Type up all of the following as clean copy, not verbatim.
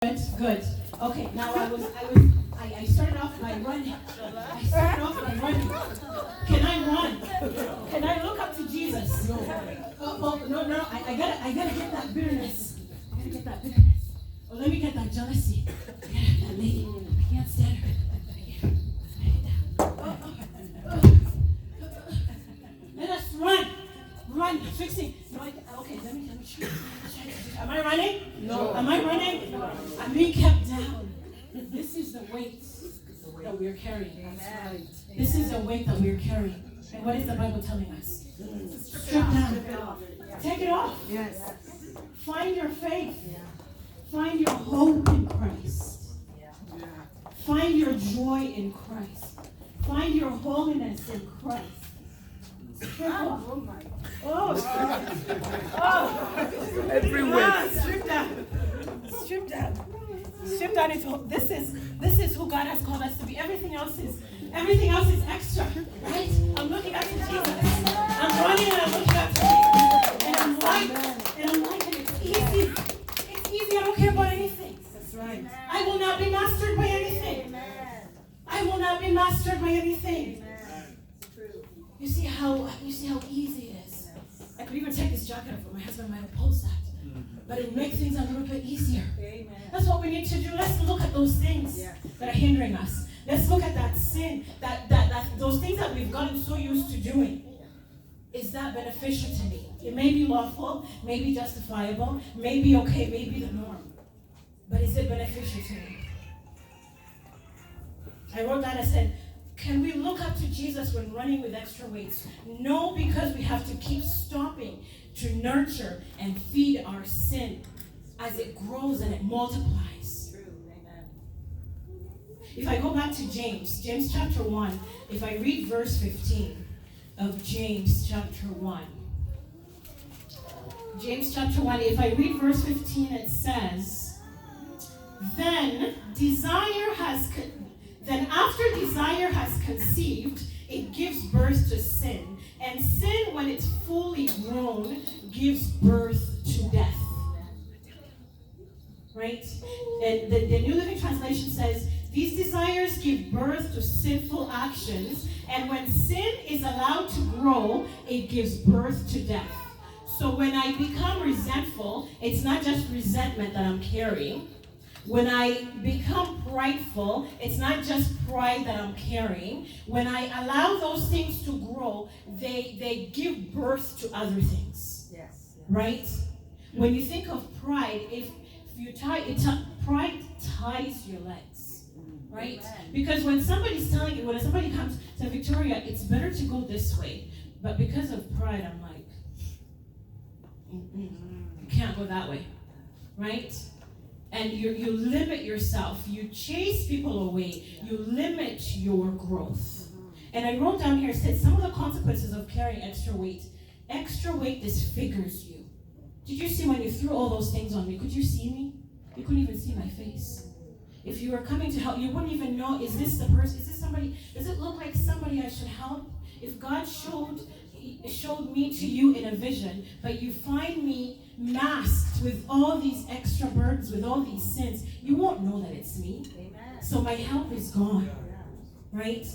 Good, good. Okay, now I started off by running. Can I run? Can I look up to Jesus? No. No. I gotta get that bitterness. Oh, let me get that jealousy. That lady. I can't stand her. Let us run. Fixing. No, okay, let me try. Am I running? No. Am I running? No. I'm being kept down. This is the weight that we're carrying. Amen. This is the weight that we're carrying. And what is the Bible telling us? Strip down. Take it off. Yes. Find your faith. Find your hope in Christ. Find your joy in Christ. Find your holiness in Christ. Strip off. Oh. Everywhere. Strip down. Strip down. Strip down into this is who God has called us to be. Everything else is extra. Right? I'm looking up to Jesus. I'm running and I'm looking up to Jesus. And I'm like, and it's easy. It's easy. I don't care about anything. That's right. I will not be mastered by anything. I will not be mastered by anything. You see how easy it is. I could even take this jacket off, but my husband might oppose that. But it will make things a little bit easier. Amen. That's what we need to do. Let's look at those things that are hindering us. Let's look at that sin, that those things that we've gotten so used to doing. Is that beneficial to me? It may be lawful, may be justifiable, may be okay, may be the norm. But is it beneficial to me? I wrote that, I said, can we look up to Jesus when running with extra weights? No, because we have to keep stopping to nurture and feed our sin as it grows and it multiplies. True. Amen. If I go back to James chapter 1, if I read verse 15 of James chapter 1. James chapter 1, if I read verse 15, it says, Then after desire has conceived, it gives birth to sin. And sin, when it's fully grown, gives birth to death. Right? And the New Living Translation says, these desires give birth to sinful actions. And when sin is allowed to grow, it gives birth to death. So when I become resentful, it's not just resentment that I'm carrying. When I become prideful, it's not just pride that I'm carrying. When I allow those things to grow, they give birth to other things. Yes. Right? When you think of pride, if you pride ties your legs. Right? Amen. Because when somebody's telling you, when somebody comes to Victoria, it's better to go this way. But because of pride, I'm like, you can't go that way. Right? And you limit yourself. You chase people away. You limit your growth. And I wrote down here, it said some of the consequences of carrying extra weight disfigures you. Did you see when you threw all those things on me? Could you see me? You couldn't even see my face. If you were coming to help, you wouldn't even know, is this the person? Is this somebody? Does it look like somebody I should help? If God showed me to you in a vision, but you find me masked with all these extra burdens, with all these sins, you won't know that it's me. Amen. So my help is gone. Right?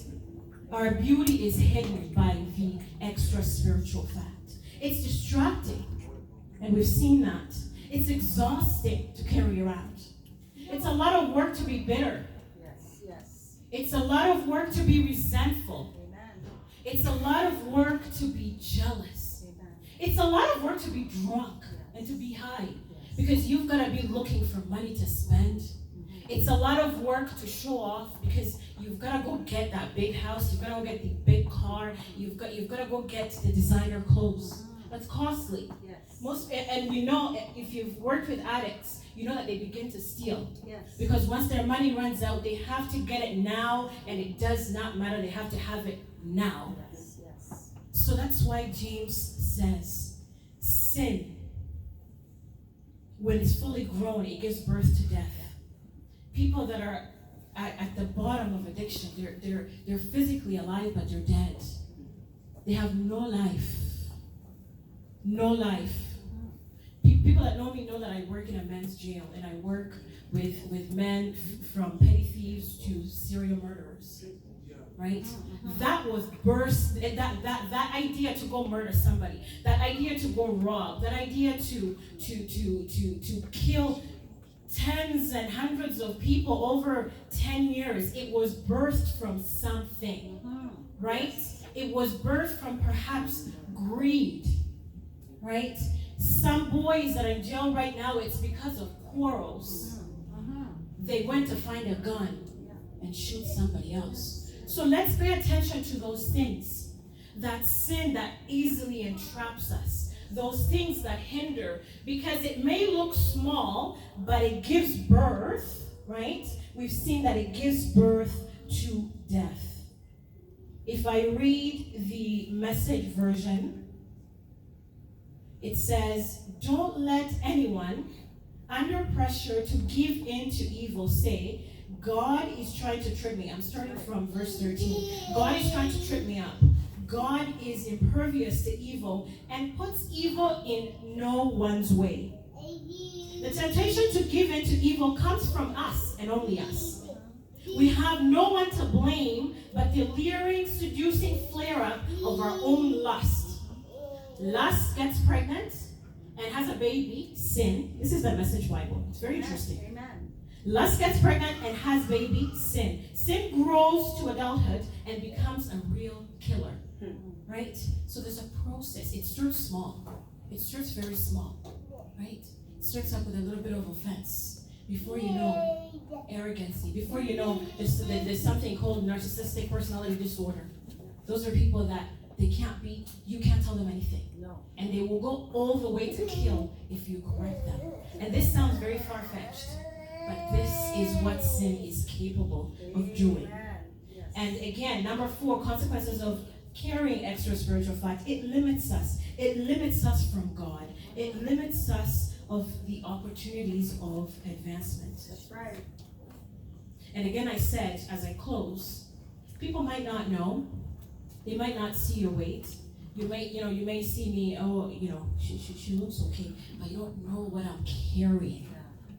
Our beauty is hidden by the extra spiritual fat. It's distracting. And we've seen that. It's exhausting to carry around. It's a lot of work to be bitter. Yes. It's a lot of work to be resentful. Amen. It's a lot of work to be jealous. Amen. It's a lot of work to be drunk and to be high. Because you've got to be looking for money to spend. It's a lot of work to show off because you've got to go get that big house. You've got to go get the big car. You've got to go get the designer clothes. That's costly. Yes. And we know if you've worked with addicts, you know that they begin to steal. Yes. Because once their money runs out, they have to get it now, and it does not matter. They have to have it now. Yes. Yes. So that's why James says, sin, when it's fully grown, it gives birth to death. People that are at the bottom of addiction, they're physically alive, but they're dead. They have no life. No life. People that know me know that I work in a men's jail, and I work with men from petty thieves to serial murderers. Right? That was burst. That idea to go murder somebody, that idea to go rob, that idea to kill tens and hundreds of people over 10 years. It was birthed from something, right? It was birthed from perhaps greed, right? Some boys that are in jail right now, it's because of quarrels. They went to find a gun and shoot somebody else. So let's pay attention to those things. That sin that easily entraps us. Those things that hinder. Because it may look small, but it gives birth, right? We've seen that it gives birth to death. If I read the Message version, it says, don't let anyone under pressure to give in to evil say, God is trying to trip me. I'm starting from verse 13. God is trying to trip me up. God is impervious to evil and puts evil in no one's way. The temptation to give in to evil comes from us and only us. We have no one to blame but the leering, seducing flare-up of our own lust. Lust gets pregnant and has a baby, sin. This is the Message Bible. It's very interesting. Amen. Lust gets pregnant and has baby, sin. Sin grows to adulthood and becomes a real killer. Right? So there's a process. It starts small. It starts very small. Right? It starts up with a little bit of offense. Before you know, arrogancy. Before you know, there's something called narcissistic personality disorder. Those are people that you can't tell them anything. No. And they will go all the way to kill if you correct them. And this sounds very far-fetched, but this is what sin is capable of doing. Yes. And again, number 4, consequences of carrying extra spiritual fat. It limits us. It limits us from God. It limits us of the opportunities of advancement. That's right. And again, I said, as I close, people might not know. They might not see your weight. You may see me, she looks okay, but you don't know what I'm carrying,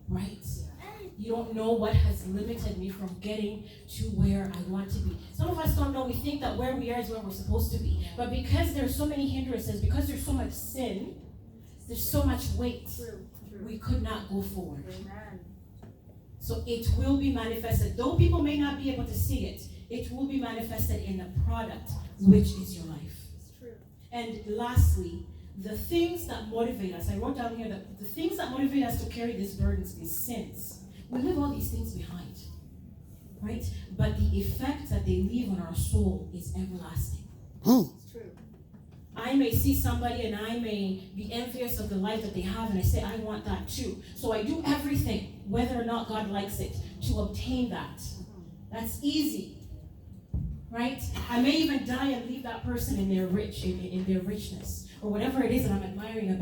right? You don't know what has limited me from getting to where I want to be. Some of us don't know. We think that where we are is where we're supposed to be. But because there's so many hindrances, because there's so much sin, there's so much weight, we could not go forward. Amen. So it will be manifested. Though people may not be able to see it, it will be manifested in the product, which is your life. It's true. And lastly, the things that motivate us. I wrote down here that the things that motivate us to carry these burdens, these sins, we leave all these things behind, right? But the effect that they leave on our soul is everlasting. It's true. I may see somebody and I may be envious of the life that they have, and I say, I want that too. So I do everything, whether or not God likes it, to obtain that. That's easy, right? I may even die and leave that person in their richness, or whatever it is that I'm admiring about.